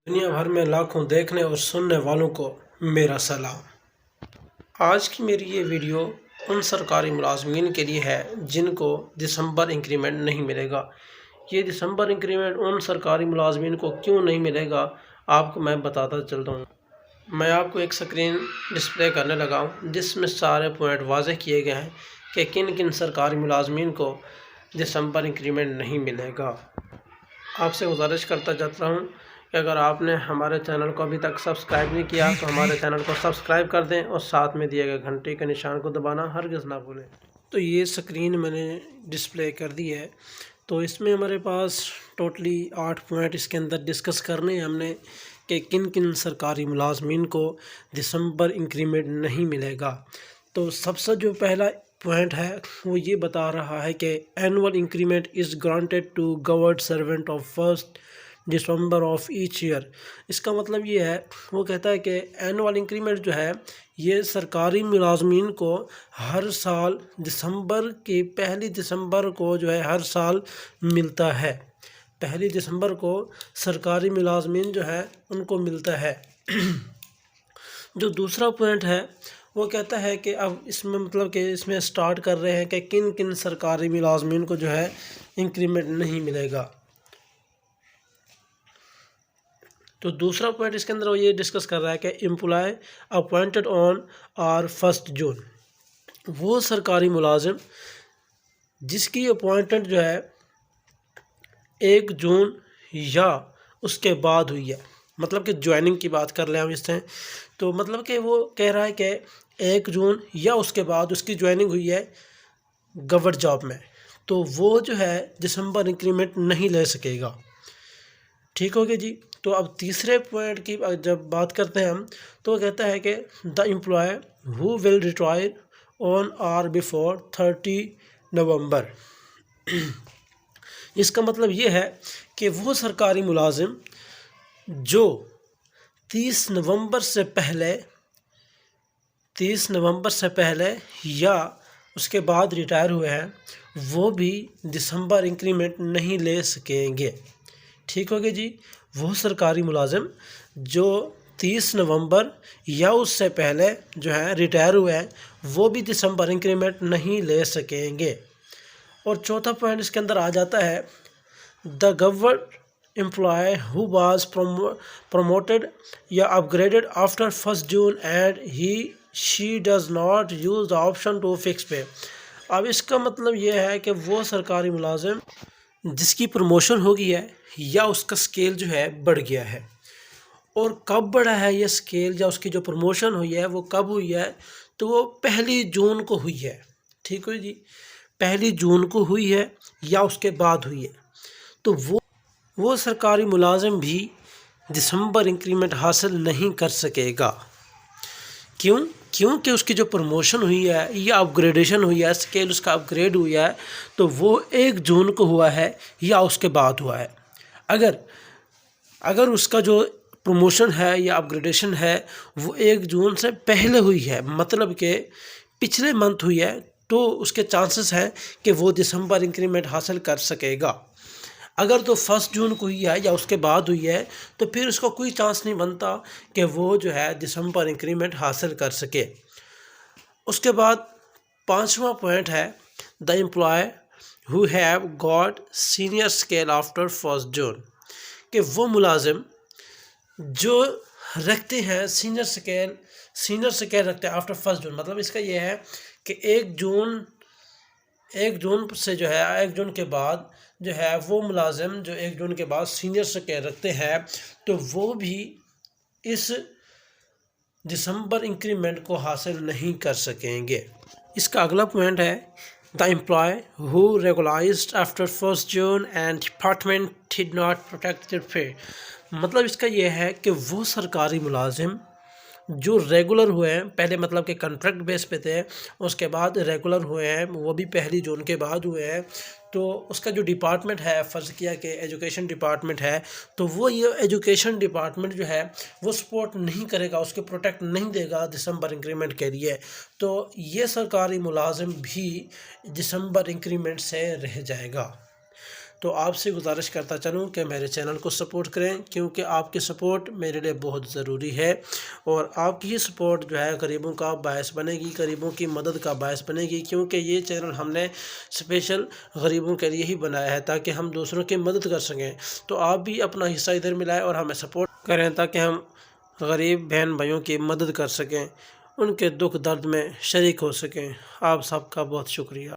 دنیا بھر میں لاکھوں دیکھنے اور سننے والوں کو میرا سلام۔ آج کی میری یہ ویڈیو ان سرکاری ملازمین کے لیے ہے جن کو دسمبر انکریمنٹ نہیں ملے گا۔ یہ دسمبر انکریمنٹ ان سرکاری ملازمین کو کیوں نہیں ملے گا آپ کو میں بتاتا چلتا ہوں۔ میں آپ کو ایک سکرین ڈسپلے کرنے لگا ہوں جس میں سارے پوائنٹ واضح کیے گئے ہیں کہ کن کن سرکاری ملازمین کو دسمبر انکریمنٹ نہیں ملے گا۔ آپ سے گزارش کرتا جاتا ہوں کہ اگر آپ نے ہمارے چینل کو ابھی تک سبسکرائب نہیں کیا تو ہمارے چینل کو سبسکرائب کر دیں اور ساتھ میں دیے گئے گھنٹی کے نشان کو دبانا ہرگز نہ بھولیں۔ تو یہ سکرین میں نے ڈسپلے کر دی ہے، تو اس میں ہمارے پاس ٹوٹلی 8 پوائنٹ اس کے اندر ڈسکس کرنے ہیں ہم نے کہ کن کن سرکاری ملازمین کو دسمبر انکریمنٹ نہیں ملے گا۔ تو سب سے جو پہلا پوائنٹ ہے وہ یہ بتا رہا ہے کہ annual increment is granted to government servant of 1 December of each year. اس کا مطلب یہ ہے، وہ کہتا ہے کہ اینول انکریمنٹ جو ہے یہ سرکاری ملازمین کو ہر سال دسمبر کی پہلی دسمبر کو جو ہے ہر سال ملتا ہے۔ پہلی دسمبر کو سرکاری ملازمین جو ہے ان کو ملتا ہے۔ جو دوسرا پوائنٹ ہے وہ کہتا ہے کہ اب اس میں مطلب کہ اس میں سٹارٹ کر رہے ہیں کہ کن کن سرکاری ملازمین کو جو ہے انکریمنٹ نہیں ملے گا۔ تو دوسرا پوائنٹ اس کے اندر وہ یہ ڈسکس کر رہا ہے کہ امپلائی اپوائنٹڈ آن اور 1 جون، وہ سرکاری ملازم جس کی اپوائنٹمنٹ جو ہے 1 جون یا اس کے بعد ہوئی ہے، مطلب کہ جوائننگ کی بات کر لیں ہم اس سے، تو مطلب کہ وہ کہہ رہا ہے کہ 1 جون یا اس کے بعد اس کی جوائننگ ہوئی ہے گورنمنٹ جاب میں، تو وہ جو ہے دسمبر انکریمنٹ نہیں لے سکے گا۔ ٹھیک ہو گیا جی۔ تو اب تیسرے پوائنٹ کی جب بات کرتے ہیں ہم تو وہ کہتا ہے کہ دا امپلائی ہو ول ریٹائر آن اور بیفور 30 نومبر۔ اس کا مطلب یہ ہے کہ وہ سرکاری ملازم جو 30 نومبر سے پہلے یا اس کے بعد ریٹائر ہوئے ہیں وہ بھی دسمبر انکریمنٹ نہیں لے سکیں گے۔ ٹھیک ہو گیا جی۔ وہ سرکاری ملازم جو 30 نومبر یا اس سے پہلے جو ہے ریٹائر ہوئے ہیں وہ بھی دسمبر انکریمنٹ نہیں لے سکیں گے۔ اور چوتھا پوائنٹ اس کے اندر آ جاتا ہے the government employee who was promoted یا upgraded after 1 June and she does not use the option to fix pay. اب اس کا مطلب یہ ہے کہ وہ سرکاری ملازم جس کی پروموشن ہو گئی ہے یا اس کا سکیل جو ہے بڑھ گیا ہے، اور کب بڑھا ہے یہ سکیل یا اس کی جو پروموشن ہوئی ہے وہ کب ہوئی ہے، تو وہ 1 جون کو ہوئی ہے۔ ٹھیک ہے جی، 1 جون کو ہوئی ہے یا اس کے بعد ہوئی ہے، تو وہ سرکاری ملازم بھی دسمبر انکریمنٹ حاصل نہیں کر سکے گا۔ کیونکہ اس کی جو پروموشن ہوئی ہے یا اپ گریڈیشن ہوئی ہے، سکیل اس کا اپ گریڈ ہوئی ہے، تو وہ 1 جون کو ہوا ہے یا اس کے بعد ہوا ہے۔ اگر اس کا جو پروموشن ہے یا اپ گریڈیشن ہے وہ 1 جون سے پہلے ہوئی ہے، مطلب کہ پچھلے منتھ ہوئی ہے، تو اس کے چانسز ہیں کہ وہ دسمبر انکریمنٹ حاصل کر سکے گا۔ اگر تو 1 جون کو ہوئی ہے یا اس کے بعد ہوئی ہے تو پھر اس کو کوئی چانس نہیں بنتا کہ وہ جو ہے دسمبر انکریمنٹ حاصل کر سکے۔ اس کے بعد 5واں پوائنٹ ہے the employee who have got senior scale after 1 June, کہ وہ ملازم جو رکھتے ہیں سینئر اسکیل رکھتے ہیں آفٹر 1 جون، مطلب اس کا یہ ہے کہ 1 جون سے جو ہے 1 جون کے بعد جو ہے وہ ملازم جو 1 جون کے بعد سینئر اسکیل رکھتے ہیں تو وہ بھی اس دسمبر انکریمنٹ کو حاصل نہیں کر سکیں گے۔ اس کا اگلا پوائنٹ ہے the employee who regularised after 1 June and department did not protect pay, مطلب اس کا یہ ہے کہ وہ سرکاری ملازم جو ریگولر ہوئے ہیں، پہلے مطلب کہ کنٹریکٹ بیس پہ تھے، اس کے بعد ریگولر ہوئے ہیں، وہ بھی 1 جون کے بعد ہوئے ہیں، تو اس کا جو ڈپارٹمنٹ ہے، فرض کیا کہ ایجوکیشن ڈپارٹمنٹ ہے، تو وہ یہ ایجوکیشن ڈپارٹمنٹ جو ہے وہ سپورٹ نہیں کرے گا، اس کے پروٹیکٹ نہیں دے گا دسمبر انکریمنٹ کے لیے، تو یہ سرکاری ملازم بھی دسمبر انکریمنٹ سے رہ جائے گا۔ تو آپ سے گزارش کرتا چلوں کہ میرے چینل کو سپورٹ کریں، کیونکہ آپ کی سپورٹ میرے لیے بہت ضروری ہے، اور آپ کی سپورٹ جو ہے غریبوں کا باعث بنے گی، غریبوں کی مدد کا باعث بنے گی، کیونکہ یہ چینل ہم نے اسپیشل غریبوں کے لیے ہی بنایا ہے تاکہ ہم دوسروں کی مدد کر سکیں۔ تو آپ بھی اپنا حصہ ادھر ملائیں اور ہمیں سپورٹ کریں تاکہ ہم غریب بہن بھائیوں کی مدد کر سکیں، ان کے دکھ درد میں شریک ہو سکیں۔ آپ سب کا بہت شکریہ۔